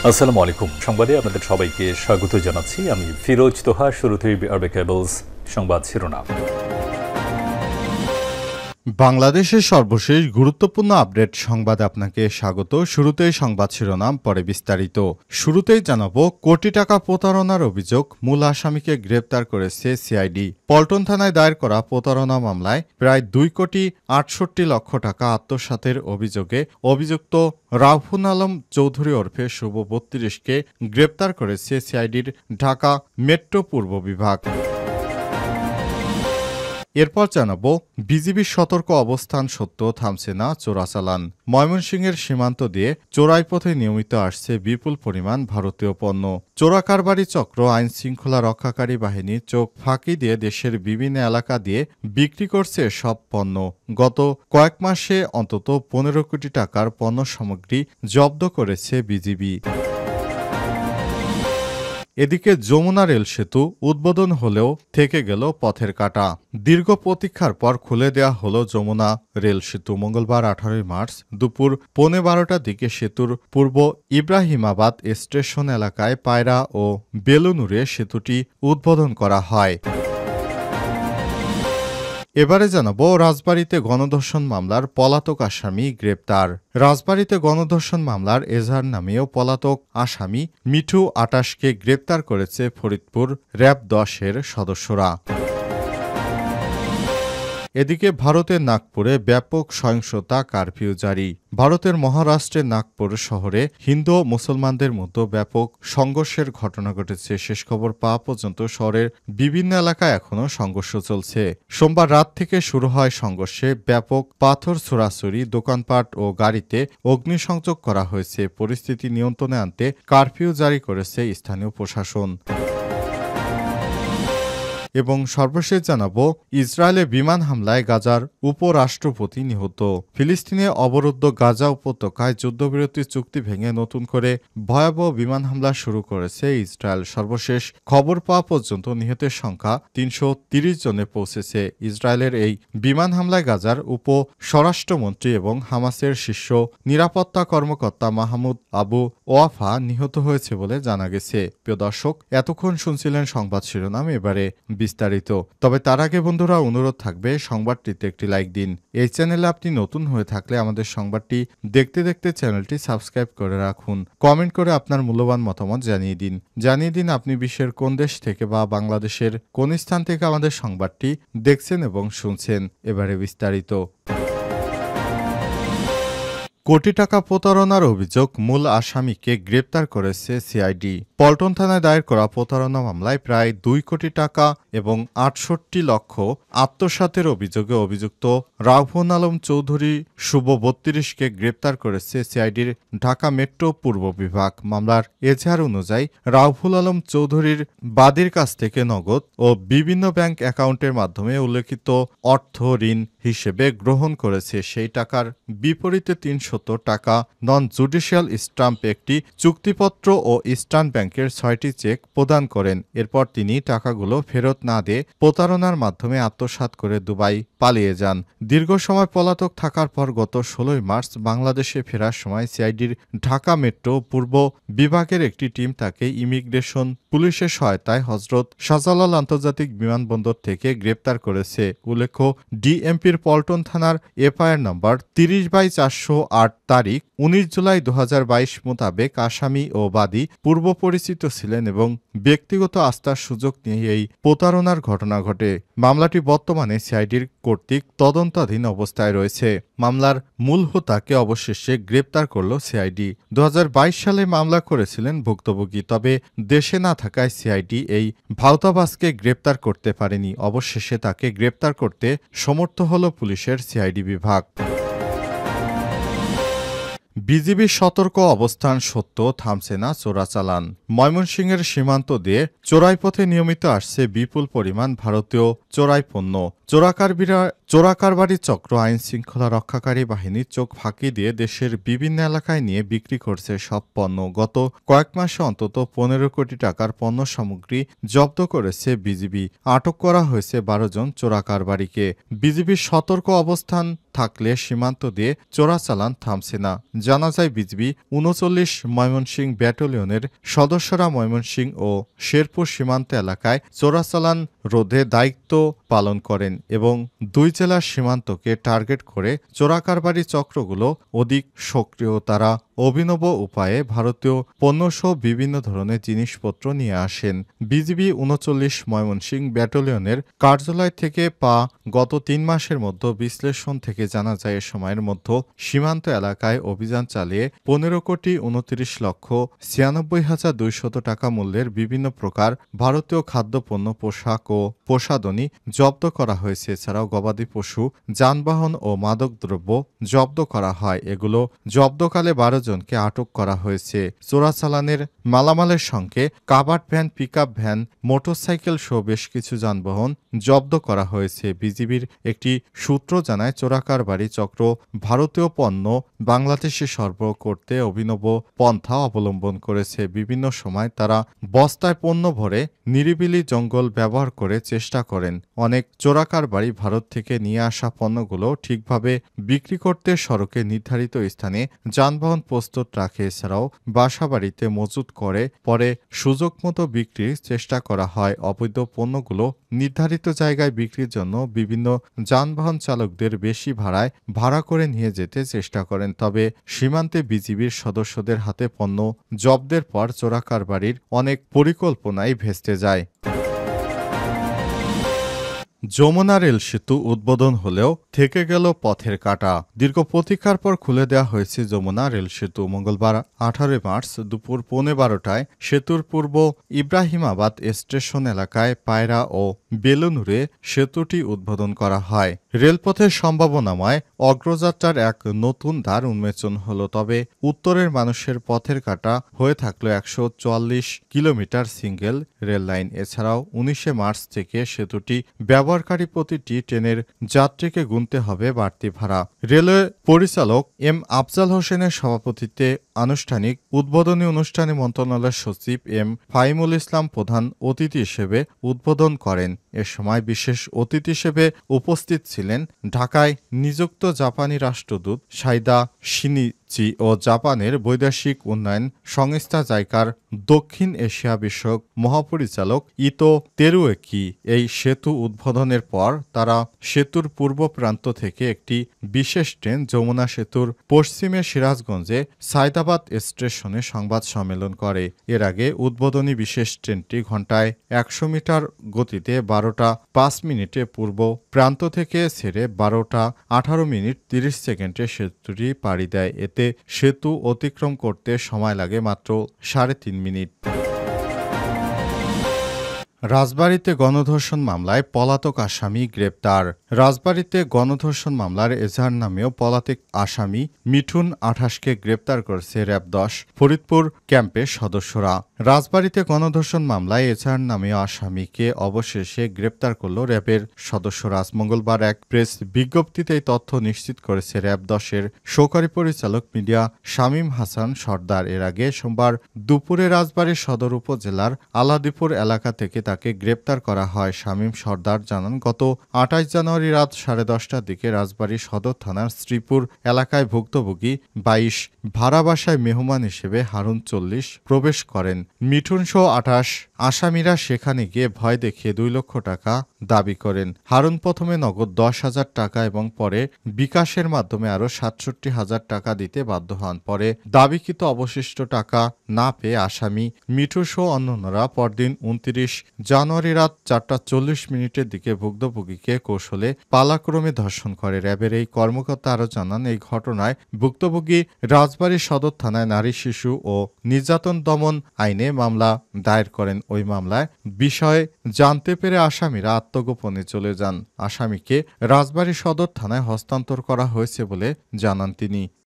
আসসালামু আলাইকুম। সংবাদে আপনাদের সবাইকে স্বাগত জানাচ্ছি। আমি ফিরোজ তোহা। শুরুতেই আরবে কেবলস সংবাদ শিরোনাম। বাংলাদেশের সর্বশেষ গুরুত্বপূর্ণ আপডেট সংবাদে আপনাকে স্বাগত। শুরুতেই সংবাদ শিরোনাম, পরে বিস্তারিত। শুরুতেই জানাবো, কোটি টাকা প্রতারণার অভিযোগ, মূল আসামিকে গ্রেপ্তার করেছে সিআইডি। পল্টন থানায় দায়ের করা প্রতারণা মামলায় প্রায় 2,68,00,000 টাকা আত্মসাতের অভিযোগে অভিযুক্ত রাউফুল আলম চৌধুরী ওরফে শুভ 32কে গ্রেপ্তার করেছে সিআইডির ঢাকা মেট্রো পূর্ব বিভাগ। এরপর জানাবো, বিজিবির সতর্ক অবস্থান সত্ত্বেও থামছে না চোরাচালান। ময়মনসিংহের সীমান্ত দিয়ে চোরাই পথে নিয়মিত আসছে বিপুল পরিমাণ ভারতীয় পণ্য। চোরাকারবারি চক্র আইন শৃঙ্খলা রক্ষাকারী বাহিনী চোখ ফাঁকি দিয়ে দেশের বিভিন্ন এলাকা দিয়ে বিক্রি করছে সব পণ্য। গত কয়েক মাসে অন্তত 15 কোটি টাকার পণ্য সামগ্রী জব্দ করেছে বিজিবি। এদিকে যমুনা রেল সেতু উদ্বোধন হলেও থেকে গেল পথের কাঁটা। দীর্ঘ প্রতীক্ষার পর খুলে দেওয়া হলো যমুনা রেল সেতু। মঙ্গলবার 18 মার্চ দুপুর 12:15টার দিকে সেতুর পূর্ব ইব্রাহিমাবাদ স্টেশন এলাকায় পায়রা ও বেলুনুরে সেতুটি উদ্বোধন করা হয়। এবারে জানাবো, রাজবাড়ীতে গণধর্ষণ মামলার পলাতক আসামি গ্রেপ্তার। রাজবাড়ীতে গণধর্ষণ মামলার এজাহার নামেও পলাতক আসামি মিঠু 28কে গ্রেপ্তার করেছে ফরিদপুর র্যাব 10-এর সদস্যরা। এদিকে ভারতের নাগপুরে ব্যাপক সহিংসতা, কারফিউ জারি। ভারতের মহারাষ্ট্রের নাগপুর শহরে হিন্দু ও মুসলমানদের মধ্যে ব্যাপক সংঘর্ষের ঘটনা ঘটেছে। শেষ খবর পাওয়া পর্যন্ত শহরের বিভিন্ন এলাকায় এখনও সংঘর্ষ চলছে। সোমবার রাত থেকে শুরু হয় সংঘর্ষে ব্যাপক পাথর ছোড়াছুড়ি, দোকানপাট ও গাড়িতে অগ্নিসংযোগ করা হয়েছে। পরিস্থিতি নিয়ন্ত্রণে আনতে কারফিউ জারি করেছে স্থানীয় প্রশাসন। এবং সর্বশেষ জানাবো, ইসরায়েলে বিমান হামলায় গাজার উপরাষ্ট্রপতি নিহত। ফিলিস্তিনে অবরুদ্ধ গাজা উপত্যকায় যুদ্ধবিরতি চুক্তি ভেঙে নতুন করে ভয়াবহ বিমান হামলা শুরু করেছে ইসরায়েল। সর্বশেষ খবর পাওয়া পর্যন্ত নিহতের সংখ্যা 330 জনে পৌঁছেছে। ইসরায়েলের এই বিমান হামলায় গাজার উপ স্বরাষ্ট্রমন্ত্রী এবং হামাসের শীর্ষ নিরাপত্তা কর্মকর্তা মাহমুদ আবু ওয়াফা নিহত হয়েছে বলে জানা গেছে। প্রিয় দর্শক, এতক্ষণ শুনছিলেন সংবাদ শিরোনাম, এবারে বিস্তারিত। তবে তার আগে বন্ধুরা, অনুরোধ থাকবে সংবাদটিতে একটি লাইক দিন। এই চ্যানেলে আপনি নতুন হয়ে থাকলে আমাদের সংবাদটি দেখতে দেখতে চ্যানেলটি সাবস্ক্রাইব করে রাখুন। কমেন্ট করে আপনার মূল্যবান মতামত জানিয়ে দিন আপনি বিশ্বের কোন দেশ থেকে বা বাংলাদেশের কোন স্থান থেকে আমাদের সংবাদটি দেখছেন এবং শুনছেন। এবারে বিস্তারিত। কোটি টাকা প্রতারণার অভিযোগ, মূল আসামিকে গ্রেপ্তার করেছে সিআইডি। পল্টন থানায় দায়ের করা প্রতারণা মামলায় প্রায় 2 কোটি টাকা এবং 68 লক্ষ আত্মসাতের অভিযোগে অভিযুক্ত রাউফুল আলম চৌধুরী শুভ 32কে গ্রেপ্তার করেছে সিআইডির ঢাকা মেট্রো পূর্ব বিভাগ। মামলার এজাহার অনুযায়ী রাউফুল আলম চৌধুরীর বাদীর কাছ থেকে নগদ ও বিভিন্ন ব্যাংক অ্যাকাউন্টের মাধ্যমে উল্লেখিত অর্থ ঋণ হিসেবে গ্রহণ করেছে। সেই টাকার বিপরীতে 300 টাকা নন জুডিশিয়াল স্ট্যাম্প, একটি চুক্তিপত্র ও ইস্টার্ন ব্যাংকের 6টি চেক প্রদান করেন। এরপর তিনি টাকাগুলো ফেরত না দিয়ে প্রতারণার মাধ্যমে আত্মসাৎ করে দুবাই পালিয়ে যান। দীর্ঘ সময় পলাতক থাকার পর গত 16 মার্চ বাংলাদেশে ফেরার সময় সিআইডির ঢাকা মেট্রো পূর্ব বিভাগের একটি টিম তাকে ইমিগ্রেশন পুলিশের সহায়তায় হজরত শাহজালাল আন্তর্জাতিক বিমানবন্দর থেকে গ্রেপ্তার করেছে। উল্লেখ্য, ডিএমপির পল্টন থানার এফআইআর নম্বর 30/408 তারিখ 19 জুলাই 2022 মোতাবেক আসামি ও বাদী পূর্ব পরিচিত ছিলেন এবং ব্যক্তিগত আস্থার সুযোগ নিয়ে এই প্রতারণার ঘটনা ঘটে। মামলাটি বর্তমানে সিআইডির কর্তৃক তদন্তাধীন অবস্থায় রয়েছে। মামলার মূল হোতাকে অবশেষে গ্রেপ্তার করল সিআইডি। 2022 সালে মামলা করেছিলেন ভুক্তভোগী, তবে দেশে না থাকায় সিআইডি এই ভাওতাবাজকে গ্রেপ্তার করতে পারেনি। অবশেষে তাকে গ্রেপ্তার করতে সমর্থ হল পুলিশের সিআইডি বিভাগ। বিজিবির সতর্ক অবস্থান সত্ত্বেও থামছে না চোরাচালান। ময়মনসিংহের সীমান্ত দিয়ে চোরাই পথে নিয়মিত আসছে বিপুল পরিমাণ ভারতীয় চোরাই পণ্য। চোরাকারবারি চক্র আইন শৃঙ্খলা রক্ষাকারী বাহিনী চোখ ফাঁকি দিয়ে দেশের বিভিন্ন এলাকায় নিয়ে বিক্রি করছে সব পণ্য। গত কয়েক মাসে অন্তত 15 কোটি টাকার পণ্য সামগ্রী জব্দ করেছে বিজিবি। আটক করা হয়েছে 12 জন চোরাকারবারিকে। বিজিবির সতর্ক অবস্থান থাকলে সীমান্ত দিয়ে চোরাচালান থামছে না। জানা যায় বিজিবি 39 ময়মনসিংহ ব্যাটালিয়নের সদস্যরা ময়মনসিংহ ও শেরপুর সীমান্ত এলাকায় চোরাচালান রোধে দায়িত্ব পালন করেন এবং দুই জেলার সীমান্তকে টার্গেট করে চোরাকারবারি চক্রগুলো অধিক সক্রিয়। তারা অভিনব উপায়ে ভারতীয় পণ্যসহ বিভিন্ন ধরনের জিনিসপত্র নিয়ে আসেন। বিজিবি 39 ময়মনসিংহ ব্যাটালিয়নের কার্যালয় থেকে গত 3 মাসের মধ্যে বিশ্লেষণ থেকে জানা যায় এ সময়ের মধ্যে সীমান্ত এলাকায় অভিযান চালিয়ে 15,29,96,200 টাকা মূল্যের বিভিন্ন প্রকার ভারতীয় খাদ্যপণ্য, পোশাক ও প্রসাধনী জব্দ করা হয়েছে। এছাড়াও গবাদি পশু, যানবাহন ও মাদকদ্রব্য জব্দ করা হয়। এগুলো জব্দকালে 12 জনকে আটক করা হয়েছে। চোরাচালানের মালামালের সঙ্গে covered van, pickup van, motorcycle সহ বেশ কিছু যানবাহন জব্দ করা হয়েছে। বিজিবির একটি সূত্র জানায় চোরাকারবারি চক্র ভারতীয় পণ্য বাংলাদেশে সরবরাহ করতে অভিনব পন্থা অবলম্বন করেছে। বিভিন্ন সময় তারা বস্তায় পণ্য ভরে নিরিবিলি জঙ্গল ব্যবহার করে চেষ্টা করেন অনেক চোরাকারবারি ভারত থেকে নিয়ে আসা পণ্যগুলো ঠিকভাবে বিক্রি করতে সড়কে নির্ধারিত স্থানে যানবাহন প্রস্তুত রাখে। এছাড়াও বাসাবাড়িতে মজুত করে পরে সুযোগ মতো বিক্রির চেষ্টা করা হয়। অবৈধ পণ্যগুলো নির্ধারিত জায়গায় বিক্রির জন্য বিভিন্ন যানবাহন চালকদের বেশি ভাড়া করে নিয়ে যেতে চেষ্টা করেন। তবে সীমান্তে বিজিবির সদস্যদের হাতে পণ্য জব্দের পর চোরাকারবারির অনেক পরিকল্পনাই ভেস্তে যায়। যমুনা রেল সেতু উদ্বোধন হলেও থেকে গেল পথের কাঁটা। দীর্ঘ প্রতীক্ষার পর খুলে দেওয়া হয়েছে যমুনা রেল সেতু। মঙ্গলবার 18 মার্চ দুপুর 12:15টায় সেতুর পূর্ব ইব্রাহিমাবাদ স্টেশন এলাকায় পায়রা ও বেলুনুরে সেতুটি উদ্বোধন করা হয়। রেলপথের সম্ভাবনাময় অগ্রযাত্রার এক নতুন দ্বার উন্মোচন হল। তবে উত্তরের মানুষের পথের কাঁটা হয়ে থাকলো 144 কিলোমিটার সিঙ্গেল রেল লাইন। এছাড়াও 19 মার্চ থেকে সেতুটি ব্যবহারকারী প্রতিটি ট্রেনের যাত্রীকে গুনতে হবে বাড়তি ভাড়া। রেলওয়ে পরিচালক এম আফজাল হোসেনের সভাপতিত্বে আনুষ্ঠানিক উদ্বোধনী অনুষ্ঠানে মন্ত্রণালয়ের সচিব এম ফাহিমুল ইসলাম প্রধান অতিথি হিসেবে উদ্বোধন করেন। এ সময় বিশেষ অতিথি হিসেবে উপস্থিত ছিলেন ঢাকায় নিযুক্ত জাপানি রাষ্ট্রদূত সাইদা শিনিচি ও জাপানের বৈদেশিক উন্নয়ন সংস্থা জাইকার দক্ষিণ এশিয়া বিষয়ক মহাপরিচালক ইতো তেরুয়েকি। এই সেতু উদ্বোধনের পর তারা সেতুর পূর্ব প্রান্ত থেকে একটি বিশেষ ট্রেন যমুনা সেতুর পশ্চিমে সিরাজগঞ্জে সায়দাবাদ স্টেশনে সংবাদ সম্মেলন করে। এর আগে উদ্বোধনী বিশেষ ট্রেনটি ঘণ্টায় 100 মিটার গতিতে 12টা 5 মিনিটে পূর্ব প্রান্ত থেকে ছেড়ে 12টা 18 মিনিট 30 সেকেন্ডে সেতুটি পাড়ি দেয়। এতে সেতু অতিক্রম করতে সময় লাগে মাত্র 3.5 মিনিট। রাজবাড়ীতে গণধর্ষণ মামলায় পলাতক আসামি গ্রেপ্তার। রাজবাড়ীতে গণধর্ষণ মামলার এজাহার নামেও পলাতক আসামি মিঠুন 28কে গ্রেপ্তার করেছে র্যাব 10 ফরিদপুর ক্যাম্পের সদস্যরা। রাজবাড়ীতে গণধর্ষণ মামলায় এজাহার নামেও আসামিকে অবশেষে গ্রেপ্তার করল র্যাবের সদস্যরা। আজ মঙ্গলবার এক প্রেস বিজ্ঞপ্তিতে এই তথ্য নিশ্চিত করেছে র্যাব 10-এর সহকারী পরিচালক মিডিয়া শামীম হাসান সর্দার। এর আগে সোমবার দুপুরে রাজবাড়ী সদর উপজেলার আলাদিপুর এলাকা থেকে তাকে গ্রেপ্তার করা হয়। শামীম সর্দার জানান, গত 28 জানুয়ারি রাত 10:30টার দিকে রাজবাড়ী সদর থানার শ্রীপুর এলাকায় ভুক্তভোগী 22 ভাড়া বাসায় মেহমান হিসেবে হারুন 40 প্রবেশ করেন। মিঠুন সহ 28 আসামিরা সেখানে গিয়ে ভয় দেখিয়ে 2 লক্ষ টাকা দাবি করেন। হারুন প্রথমে নগদ 10,000 টাকা এবং পরে বিকাশের মাধ্যমে আরও 67,000 টাকা দিতে বাধ্য হন। পরে দাবিকৃত অবশিষ্ট টাকা না পেয়ে আসামি মিঠু সহ অন্যান্যরা পরদিন 29 জানুয়ারি রাত 4:40 দিকে ভুক্তভোগীকে কৌশলে পালাক্রমে ধর্ষণ করে। র্যাবের এই কর্মকর্তা আরও জানান, এই ঘটনায় ভুক্তভোগী রাজবাড়ী সদর থানায় নারী শিশু ও নির্যাতন দমন আইনে মামলা দায়ের করেন। ওই মামলায় বিষয়ে জানতে পেরে আসামিরা আত্মগোপনে চলে যান। আসামিকে রাজবাড়ী সদর থানায় হস্তান্তর করা হয়েছে বলে জানান তিনি।